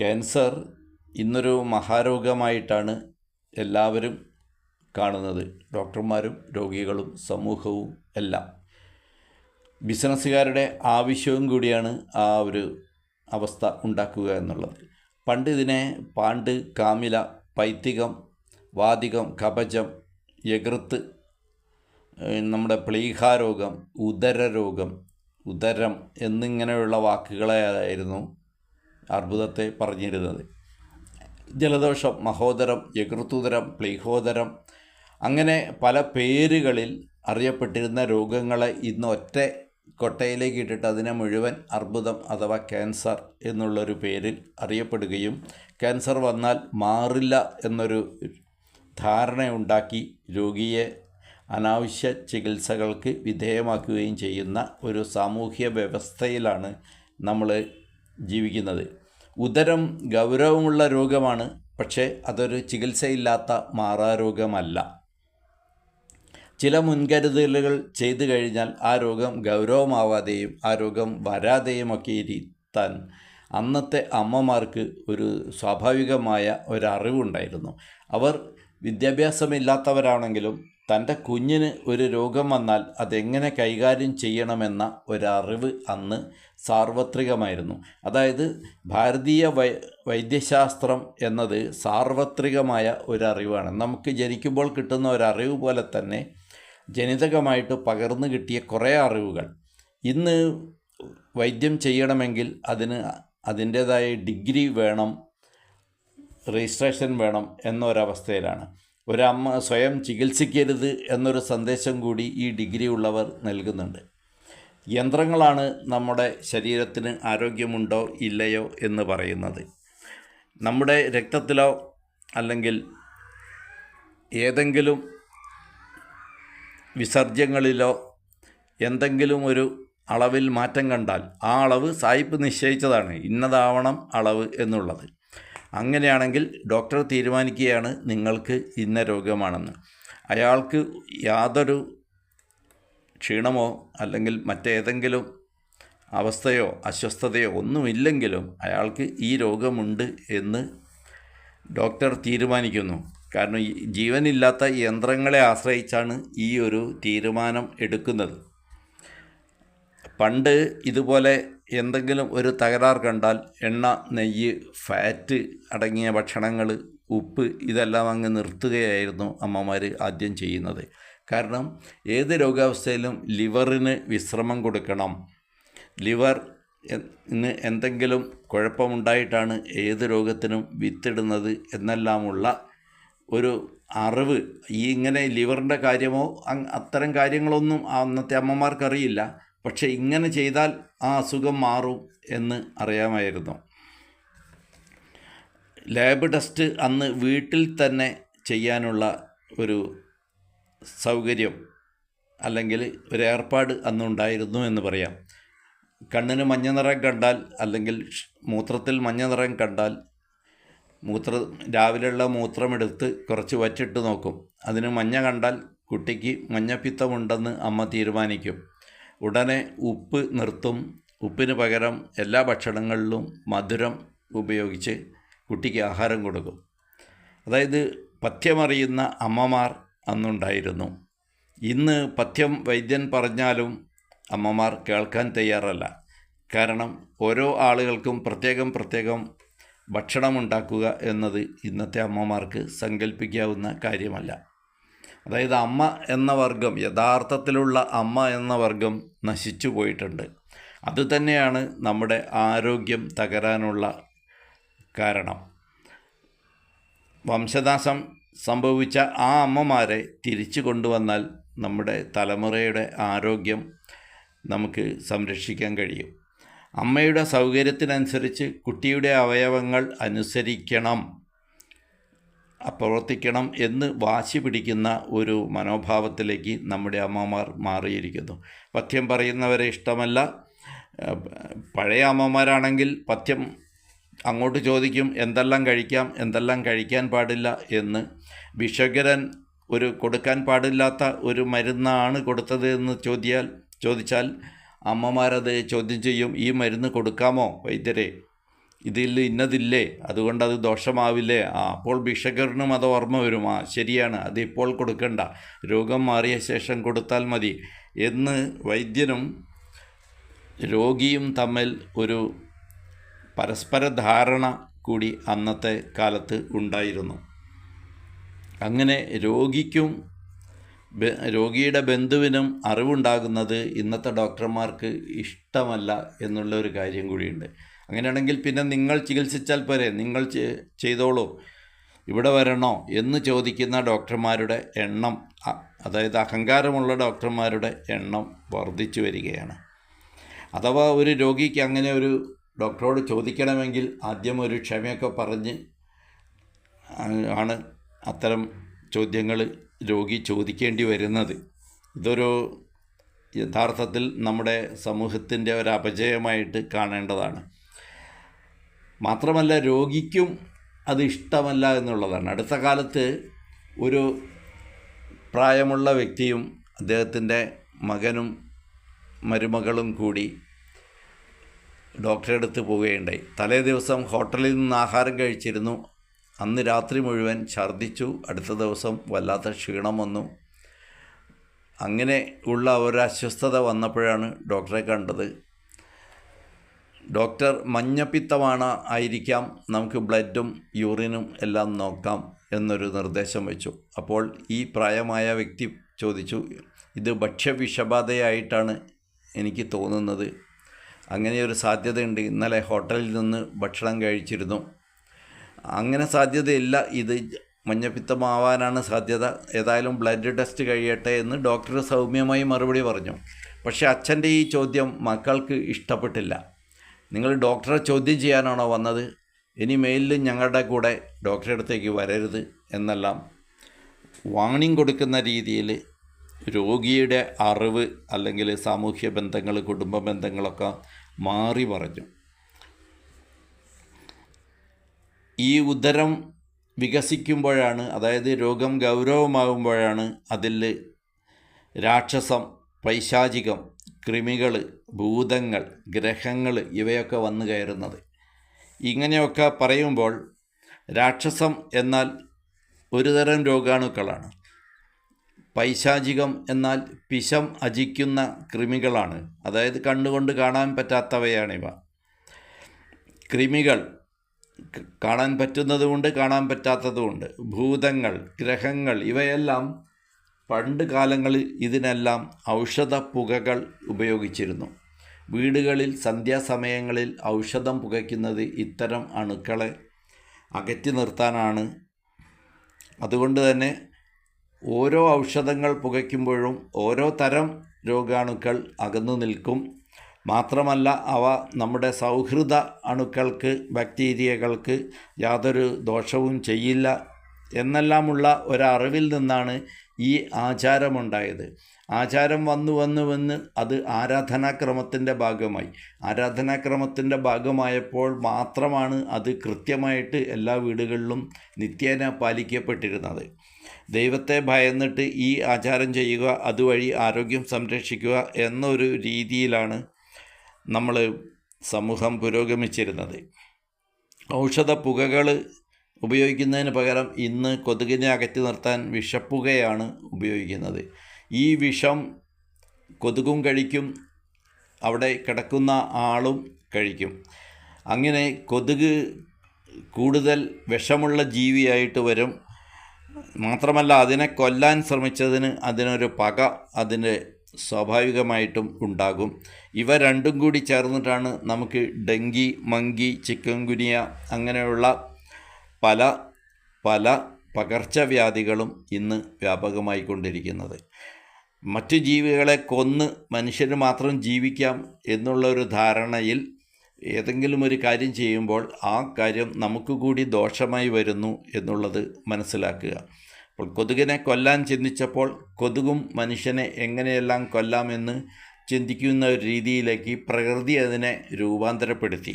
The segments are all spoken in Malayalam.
ക്യാൻസർ ഇന്നൊരു മഹാരോഗമായിട്ടാണ് എല്ലാവരും കാണുന്നത്. ഡോക്ടർമാരും രോഗികളും സമൂഹവും എല്ലാം. ബിസിനസ്സുകാരുടെ ആവശ്യവും കൂടിയാണ് ആ ഒരു അവസ്ഥ ഉണ്ടാക്കുക എന്നുള്ളത്. പണ്ട് ഇതിനെ പാണ്ട്, കാമില, പൈത്തികം, വാതികം, കപചം, യകൃത്ത്, നമ്മുടെ പ്ലീഹാരോഗം, ഉദരരോഗം, ഉദരം എന്നിങ്ങനെയുള്ള വാക്കുകളായിരുന്നു അർബുദത്തെ പറഞ്ഞിരുന്നത്. ജലദോഷം, മഹോദരം, യകൃത്തുദരം, പ്ലീഹോദരം, അങ്ങനെ പല പേരുകളിൽ അറിയപ്പെട്ടിരുന്ന രോഗങ്ങളെ ഇന്ന് ഒറ്റ കൊട്ടയിലേക്ക് ഇട്ടിട്ട് അതിനെ മുഴുവൻ അർബുദം അഥവാ ക്യാൻസർ എന്നുള്ളൊരു പേരിൽ അറിയപ്പെടുകയും ക്യാൻസർ വന്നാൽ മാറില്ല എന്നൊരു ധാരണയുണ്ടാക്കി രോഗിയെ അനാവശ്യ ചികിത്സകൾക്ക് വിധേയമാക്കുകയും ചെയ്യുന്ന ഒരു സാമൂഹ്യ വ്യവസ്ഥയിലാണ് നമ്മൾ ജീവിക്കുന്നത്. ഉദരം ഗൗരവമുള്ള രോഗമാണ്, പക്ഷേ അതൊരു ചികിത്സയില്ലാത്ത മാറാരോഗമല്ല. ചില മുൻകരുതലുകൾ ചെയ്തു കഴിഞ്ഞാൽ ആ രോഗം ഗൗരവമാവാതെയും ആ രോഗം വരാതെയുമൊക്കെ ഇരുത്താൻ അന്നത്തെ അമ്മമാർക്ക് ഒരു സ്വാഭാവികമായ ഒരറിവുണ്ടായിരുന്നു. അവർ വിദ്യാഭ്യാസമില്ലാത്തവരാണെങ്കിലും തൻ്റെ കുഞ്ഞിന് ഒരു രോഗം വന്നാൽ അതെങ്ങനെ കൈകാര്യം ചെയ്യണമെന്ന ഒരറിവ് അന്ന് സാർവത്രികമായിരുന്നു. അതായത് ഭാരതീയ വൈദ്യശാസ്ത്രം എന്നത് സാർവത്രികമായ ഒരറിവാണ്. നമുക്ക് ജനിക്കുമ്പോൾ കിട്ടുന്ന ഒരറിവ് പോലെ തന്നെ ജനിതകമായിട്ട് പകർന്നു കിട്ടിയ കുറേ അറിവുകൾ ഇന്ന് വൈദ്യം ചെയ്യണമെങ്കിൽ അതിന് അതിൻ്റേതായ ഡിഗ്രി വേണം, രജിസ്ട്രേഷൻ വേണം എന്നൊരവസ്ഥയിലാണ്. ഒരമ്മ സ്വയം ചികിത്സിക്കരുത് എന്നൊരു സന്ദേശം കൂടി ഈ ഡിഗ്രി ഉള്ളവർ നൽകുന്നുണ്ട്. യന്ത്രങ്ങളാണ് നമ്മുടെ ശരീരത്തിന് ആരോഗ്യമുണ്ടോ ഇല്ലയോ എന്ന് പറയുന്നത്. നമ്മുടെ രക്തത്തിലോ അല്ലെങ്കിൽ ഏതെങ്കിലും വിസർജ്യങ്ങളിലോ എന്തെങ്കിലും ഒരു അളവിൽ മാറ്റം കണ്ടാൽ ആ അളവ് സായിപ്പ് നിശ്ചയിച്ചതാണ്, ഇന്നതാവണം അളവ് എന്നുള്ളത്. അങ്ങനെയാണെങ്കിൽ ഡോക്ടർ തീരുമാനിക്കുകയാണ് നിങ്ങൾക്ക് ഇന്ന രോഗമാണെന്ന്. അയാൾക്ക് യാതൊരു ക്ഷീണമോ അല്ലെങ്കിൽ മറ്റേതെങ്കിലും അവസ്ഥയോ അസ്വസ്ഥതയോ ഒന്നുമില്ലെങ്കിലും അയാൾക്ക് ഈ രോഗമുണ്ട് എന്ന് ഡോക്ടർ തീരുമാനിക്കുന്നു. കാരണം ജീവനില്ലാത്ത യന്ത്രങ്ങളെ ആശ്രയിച്ചാണ് ഈ ഒരു തീരുമാനം എടുക്കുന്നത്. പണ്ട് ഇതുപോലെ എന്തെങ്കിലും ഒരു തകരാർ കണ്ടാൽ എണ്ണ, നെയ്യ്, ഫാറ്റ് അടങ്ങിയ ഭക്ഷണങ്ങൾ, ഉപ്പ് ഇതെല്ലാം അങ്ങ് നിർത്തുകയായിരുന്നു അമ്മമാർ ആദ്യം ചെയ്യുന്നത്. കാരണം ഏത് രോഗാവസ്ഥയിലും ലിവറിന് വിശ്രമം കൊടുക്കണം. ലിവറിന് എന്തെങ്കിലും കുഴപ്പമുണ്ടായിട്ടാണ് ഏത് രോഗത്തിനും വിത്തിടുന്നത് എന്നെല്ലാമുള്ള ഒരു അറിവ് ഇങ്ങനെ ലിവറിൻ്റെ കാര്യമോ അത്തരം കാര്യങ്ങളൊന്നും അന്നത്തെ അമ്മമാർക്കറിയില്ല. പക്ഷെ ഇങ്ങനെ ചെയ്താൽ ആ അസുഖം മാറും എന്ന് അറിയാമായിരുന്നു. ലാബ് ടെസ്റ്റ് അന്ന് വീട്ടിൽ തന്നെ ചെയ്യാനുള്ള ഒരു സൗകര്യം അല്ലെങ്കിൽ ഒരു ഏർപ്പാട് അന്നുണ്ടായിരുന്നു എന്ന് പറയാം. കണ്ണിന് മഞ്ഞ നിറം കണ്ടാൽ അല്ലെങ്കിൽ മൂത്രത്തിൽ മഞ്ഞ നിറം കണ്ടാൽ രാവിലെയുള്ള മൂത്രമെടുത്ത് കുറച്ച് വറ്റിട്ട് നോക്കും. അതിന് മഞ്ഞ കണ്ടാൽ കുട്ടിക്ക് മഞ്ഞപ്പിത്തമുണ്ടെന്ന് അമ്മ തീരുമാനിക്കും. ഉടനെ ഉപ്പ് നിർത്തും. ഉപ്പിന് പകരം എല്ലാ ഭക്ഷണങ്ങളിലും മധുരം ഉപയോഗിച്ച് കുട്ടിക്ക് ആഹാരം കൊടുക്കും. അതായത് പഥ്യമറിയുന്ന അമ്മമാർ അന്നുണ്ടായിരുന്നു. ഇന്ന് പഥ്യം വൈദ്യൻ പറഞ്ഞാലും അമ്മമാർ കേൾക്കാൻ തയ്യാറല്ല. കാരണം ഓരോ ആളുകൾക്കും പ്രത്യേകം ഭക്ഷണമുണ്ടാക്കുക എന്നത് ഇന്നത്തെ അമ്മമാർക്ക് സങ്കല്പിക്കാവുന്ന കാര്യമല്ല. അതായത് അമ്മ എന്ന വർഗം, യഥാർത്ഥത്തിലുള്ള അമ്മ എന്ന വർഗം നശിച്ചു പോയിട്ടുണ്ട്. അതുതന്നെയാണ് നമ്മുടെ ആരോഗ്യം തകരാനുള്ള കാരണം. വംശനാശം സംഭവിച്ച ആ അമ്മമാരെ തിരിച്ചു കൊണ്ടുവന്നാൽ നമ്മുടെ തലമുറയുടെ ആരോഗ്യം നമുക്ക് സംരക്ഷിക്കാൻ കഴിയും. അമ്മയുടെ സൗകര്യത്തിനനുസരിച്ച് കുട്ടിയുടെ അവയവങ്ങൾ അനുസരിക്കണം, പ്രവർത്തിക്കണം എന്ന് വാശി പിടിക്കുന്ന ഒരു മനോഭാവത്തിലേക്ക് നമ്മുടെ അമ്മമാർ മാറിയിരിക്കുന്നു. പഥ്യം പറയുന്നവരെ ഇഷ്ടമല്ല. പഴയ അമ്മമാരാണെങ്കിൽ പഥ്യം അങ്ങോട്ട് ചോദിക്കും, എന്തെല്ലാം കഴിക്കാം, എന്തെല്ലാം കഴിക്കാൻ പാടില്ല എന്ന്. ഭിഷഗ്വരൻ കൊടുക്കാൻ പാടില്ലാത്ത ഒരു മരുന്നാണ് കൊടുത്തത് എന്ന് ചോദിച്ചാൽ അമ്മമാരത് ചോദ്യം ചെയ്യും, ഈ മരുന്ന് കൊടുക്കാമോ വൈദ്യരെ ഇതിൽ ഇന്നതില്ലേ, അതുകൊണ്ട് അത് ദോഷമാവില്ലേ, അപ്പോൾ ഭിക്ഷകരനും അത് ഓർമ്മ വരും, ശരിയാണ്, അത് ഇപ്പോൾ കൊടുക്കണ്ട, രോഗം മാറിയ ശേഷം കൊടുത്താൽ മതി എന്ന് വൈദ്യനും രോഗിയും തമ്മിൽ ഒരു പരസ്പര ധാരണ കൂടി അന്നത്തെ കാലത്ത് ഉണ്ടായിരുന്നു. അങ്ങനെ രോഗിയുടെ ബന്ധുവിനും അറിവുണ്ടാകുന്നത് ഇന്നത്തെ ഡോക്ടർമാർക്ക് ഇഷ്ടമല്ല എന്നുള്ള ഒരു കാര്യം കൂടിയുണ്ട്. അങ്ങനെയാണെങ്കിൽ പിന്നെ നിങ്ങൾ ചികിത്സിച്ചാൽ പോരെ, നിങ്ങൾ ചെയ്തോളൂ, ഇവിടെ വരണോ എന്ന് ചോദിക്കുന്ന ഡോക്ടർമാരുടെ എണ്ണം, അതായത് അഹങ്കാരമുള്ള ഡോക്ടർമാരുടെ എണ്ണം വർദ്ധിച്ചു വരികയാണ്. അഥവാ ഒരു രോഗിക്ക് അങ്ങനെ ഒരു ഡോക്ടറോട് ചോദിക്കണമെങ്കിൽ ആദ്യം ഒരു ക്ഷമയൊക്കെ പറഞ്ഞ് ആണ് അത്തരം ചോദ്യങ്ങൾ രോഗി ചോദിക്കേണ്ടി വരുന്നത്. ഇതൊരു യഥാർത്ഥത്തിൽ നമ്മുടെ സമൂഹത്തിൻ്റെ ഒരു അപജയമായിട്ട് കാണേണ്ടതാണ്. മാത്രമല്ല രോഗിക്കും അത് ഇഷ്ടമല്ല എന്നുള്ളതാണ്. അടുത്ത കാലത്ത് ഒരു പ്രായമുള്ള വ്യക്തിയും അദ്ദേഹത്തിൻ്റെ മകനും മരുമകളും കൂടി ഡോക്ടറെ അടുത്ത് പോവുകയുണ്ടായി. തലേ ദിവസം ഹോട്ടലിൽ നിന്ന് ആഹാരം കഴിച്ചിരുന്നു. അന്ന് രാത്രി മുഴുവൻ ഛർദ്ദിച്ചു. അടുത്ത ദിവസം വല്ലാത്ത ക്ഷീണം വന്നു. അങ്ങനെ ഉള്ള ഒരു അസ്വസ്ഥത വന്നപ്പോഴാണ് ഡോക്ടറെ കണ്ടത്. ഡോക്ടർ മഞ്ഞപ്പിത്തമാണ് ആയിരിക്കാം, നമുക്ക് ബ്ലഡും യൂറിനും എല്ലാം നോക്കാം എന്നൊരു നിർദ്ദേശം വെച്ചു. അപ്പോൾ ഈ പ്രായമായ വ്യക്തി ചോദിച്ചു, ഇത് ഭക്ഷ്യവിഷബാധയായിട്ടാണ് എനിക്ക് തോന്നുന്നത്, അങ്ങനെയൊരു സാധ്യതയുണ്ട്, ഇന്നലെ ഹോട്ടലിൽ നിന്ന് ഭക്ഷണം കഴിച്ചിരുന്നു, അങ്ങനെ സാധ്യതയില്ല, ഇത് മഞ്ഞപ്പിത്തമാവാനാണ് സാധ്യത, ഏതായാലും ബ്ലഡ് ടെസ്റ്റ് കഴിയട്ടെ എന്ന് ഡോക്ടർ സൗമ്യമായി മറുപടി പറഞ്ഞു. പക്ഷേ അച്ഛൻ്റെ ഈ ചോദ്യം മക്കൾക്ക് ഇഷ്ടപ്പെട്ടില്ല. നിങ്ങൾ ഡോക്ടറെ ചോദ്യം ചെയ്യാനാണോ വന്നത്, ഇനി മേലിൽ ഞങ്ങളുടെ കൂടെ ഡോക്ടറെ അടുത്തേക്ക് വരരുത് എന്നെല്ലാം വാണിംഗ് കൊടുക്കുന്ന രീതിയിൽ രോഗിയുടെ അറിവ് അല്ലെങ്കിൽ സാമൂഹ്യ ബന്ധങ്ങൾ, കുടുംബ ബന്ധങ്ങളൊക്കെ മാറി പറഞ്ഞു. ഈ ഉദരം വികസിക്കുമ്പോഴാണ്, അതായത് രോഗം ഗൗരവമാകുമ്പോഴാണ് അതിൽ രാക്ഷസം, പൈശാചികം, കൃമികൾ, ഭൂതങ്ങൾ, ഗ്രഹങ്ങൾ ഇവയൊക്കെ വന്നു കയറുന്നത്. ഇങ്ങനെയൊക്കെ പറയുമ്പോൾ രാക്ഷസം എന്നാൽ ഒരു തരം രോഗാണുക്കളാണ്, പൈശാചികം എന്നാൽ പിശം അജിക്കുന്ന കൃമികളാണ്, അതായത് കണ്ണുകൊണ്ട് കാണാൻ പറ്റാത്തവയാണിവ. കൃമികൾ കാണാൻ പറ്റുന്നതുമുണ്ട്, കാണാൻ പറ്റാത്തതുമുണ്ട്. ഭൂതങ്ങൾ, ഗ്രഹങ്ങൾ ഇവയെല്ലാം പണ്ട് കാലങ്ങളിൽ ഇതിനെല്ലാം ഔഷധ പുകകൾ ഉപയോഗിച്ചിരുന്നു. വീടുകളിൽ സന്ധ്യാസമയങ്ങളിൽ ഔഷധം പുകയ്ക്കുന്നത് ഇത്തരം അണുക്കളെ അകറ്റി നിർത്താനാണ്. അതുകൊണ്ട് തന്നെ ഓരോ ഔഷധങ്ങൾ പുകയ്ക്കുമ്പോഴും ഓരോ തരം രോഗാണുക്കൾ അകന്നു നിൽക്കും. മാത്രമല്ല അവ നമ്മുടെ സൗഹൃദ അണുക്കൾക്ക്, ബാക്ടീരിയകൾക്ക് യാതൊരു ദോഷവും ചെയ്യില്ല എന്നെല്ലാമുള്ള ഒരറിവിൽ നിന്നാണ് ഈ ആചാരമുണ്ടായത്. ആചാരം വന്ന് അത് ആരാധനാക്രമത്തിൻ്റെ ഭാഗമായപ്പോൾ മാത്രമാണ് അത് കൃത്യമായിട്ട് എല്ലാ വീടുകളിലും നിത്യേന പാലിക്കപ്പെട്ടിരുന്നത്. ദൈവത്തെ ഭയന്നിട്ട് ഈ ആചാരം ചെയ്യുക, അതുവഴി ആരോഗ്യം സംരക്ഷിക്കുക എന്നൊരു രീതിയിലാണ് നമ്മൾ സമൂഹം പുരോഗമിച്ചിരുന്നത്. ഔഷധ പുകകൾ ഉപയോഗിക്കുന്നതിന് പകരം ഇന്ന് കൊതുകിനെ അകറ്റി നിർത്താൻ വിഷപ്പുകയാണ് ഉപയോഗിക്കുന്നത്. ഈ വിഷം കൊതുകും കഴിക്കും, അവിടെ കിടക്കുന്ന ആളും കഴിക്കും. അങ്ങനെ കൊതുക് കൂടുതൽ വിഷമുള്ള ജീവിയായിട്ട് വരും. മാത്രമല്ല അതിനെ കൊല്ലാൻ ശ്രമിച്ചതിന് അതിനൊരു പക അതിൻ്റെ സ്വാഭാവികമായിട്ടും ഉണ്ടാകും. ഇവ രണ്ടും കൂടി ചേർന്നിട്ടാണ് നമുക്ക് ഡെങ്കി, മങ്കി, ചിക്കൻ ഗുനിയ അങ്ങനെയുള്ള പല പല പകർച്ചവ്യാധികളും ഇന്ന് വ്യാപകമായിക്കൊണ്ടിരിക്കുന്നത്. മറ്റു ജീവികളെ കൊന്ന് മനുഷ്യന് മാത്രം ജീവിക്കാം എന്നുള്ളൊരു ധാരണയിൽ ഏതെങ്കിലും ഒരു കാര്യം ചെയ്യുമ്പോൾ ആ കാര്യം നമുക്ക് കൂടി ദോഷമായി വരുന്നു എന്നുള്ളത് മനസ്സിലാക്കുക. അപ്പോൾ കൊതുകിനെ കൊല്ലാൻ ചിന്തിച്ചപ്പോൾ കൊതുകും മനുഷ്യനെ എങ്ങനെയെല്ലാം കൊല്ലാമെന്ന് ചിന്തിക്കുന്ന ഒരു രീതിയിലേക്ക് പ്രകൃതി അതിനെ രൂപാന്തരപ്പെടുത്തി.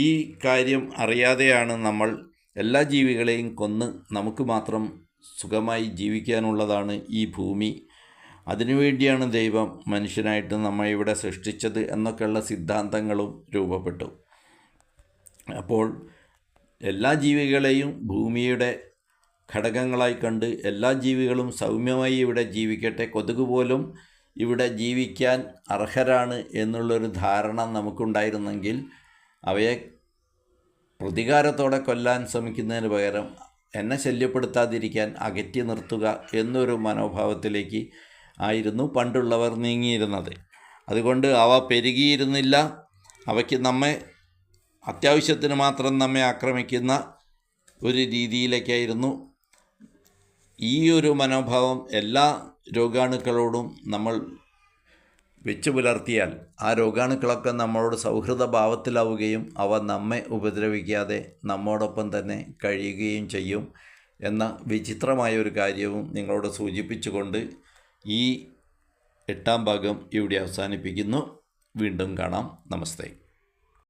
ഈ കാര്യം അറിയാതെയാണ് നമ്മൾ എല്ലാ ജീവികളെയും കൊന്ന് നമുക്ക് മാത്രം സുഖമായി ജീവിക്കാനുള്ളതാണ് ഈ ഭൂമി, അതിനുവേണ്ടിയാണ് ദൈവം മനുഷ്യനായിട്ട് നമ്മെ ഇവിടെ സൃഷ്ടിച്ചത് എന്നൊക്കെയുള്ള സിദ്ധാന്തങ്ങളും രൂപപ്പെട്ടു. അപ്പോൾ എല്ലാ ജീവികളെയും ഭൂമിയുടെ ഘടകങ്ങളായി കണ്ട് എല്ലാ ജീവികളും സൗമ്യമായി ഇവിടെ ജീവിക്കട്ടെ, കൊതുക് പോലും ഇവിടെ ജീവിക്കാൻ അർഹരാണ് എന്നുള്ളൊരു ധാരണ നമുക്കുണ്ടായിരുന്നെങ്കിൽ അവയെ പ്രതികാരത്തോടെ കൊല്ലാൻ ശ്രമിക്കുന്നതിന് പകരം എന്നെ ശല്യപ്പെടുത്താതിരിക്കാൻ അകറ്റി നിർത്തുക എന്നൊരു മനോഭാവത്തിലേക്ക് ആയിരുന്നു പണ്ടുള്ളവർ നീങ്ങിയിരുന്നത്. അതുകൊണ്ട് അവ പെരുകിയിരുന്നില്ല. അവയ്ക്ക് നമ്മെ അത്യാവശ്യത്തിന് മാത്രം നമ്മെ ആക്രമിക്കുന്ന ഒരു രീതിയിലേക്കായിരുന്നു. ഈ ഒരു മനോഭാവം എല്ലാ രോഗാണുക്കളോടും നമ്മൾ വെച്ചു പുലർത്തിയാൽ ആ രോഗാണുക്കളൊക്കെ നമ്മളോട് സൗഹൃദ ഭാവത്തിലാവുകയും അവ നമ്മെ ഉപദ്രവിക്കാതെ നമ്മോടൊപ്പം തന്നെ കഴിയുകയും ചെയ്യും എന്ന വിചിത്രമായ ഒരു കാര്യവും നിങ്ങളോട് സൂചിപ്പിച്ചുകൊണ്ട് ഈ 8ാം ഭാഗം ഇവിടെ അവസാനിപ്പിക്കുന്നു. വീണ്ടും കാണാം. നമസ്തേ.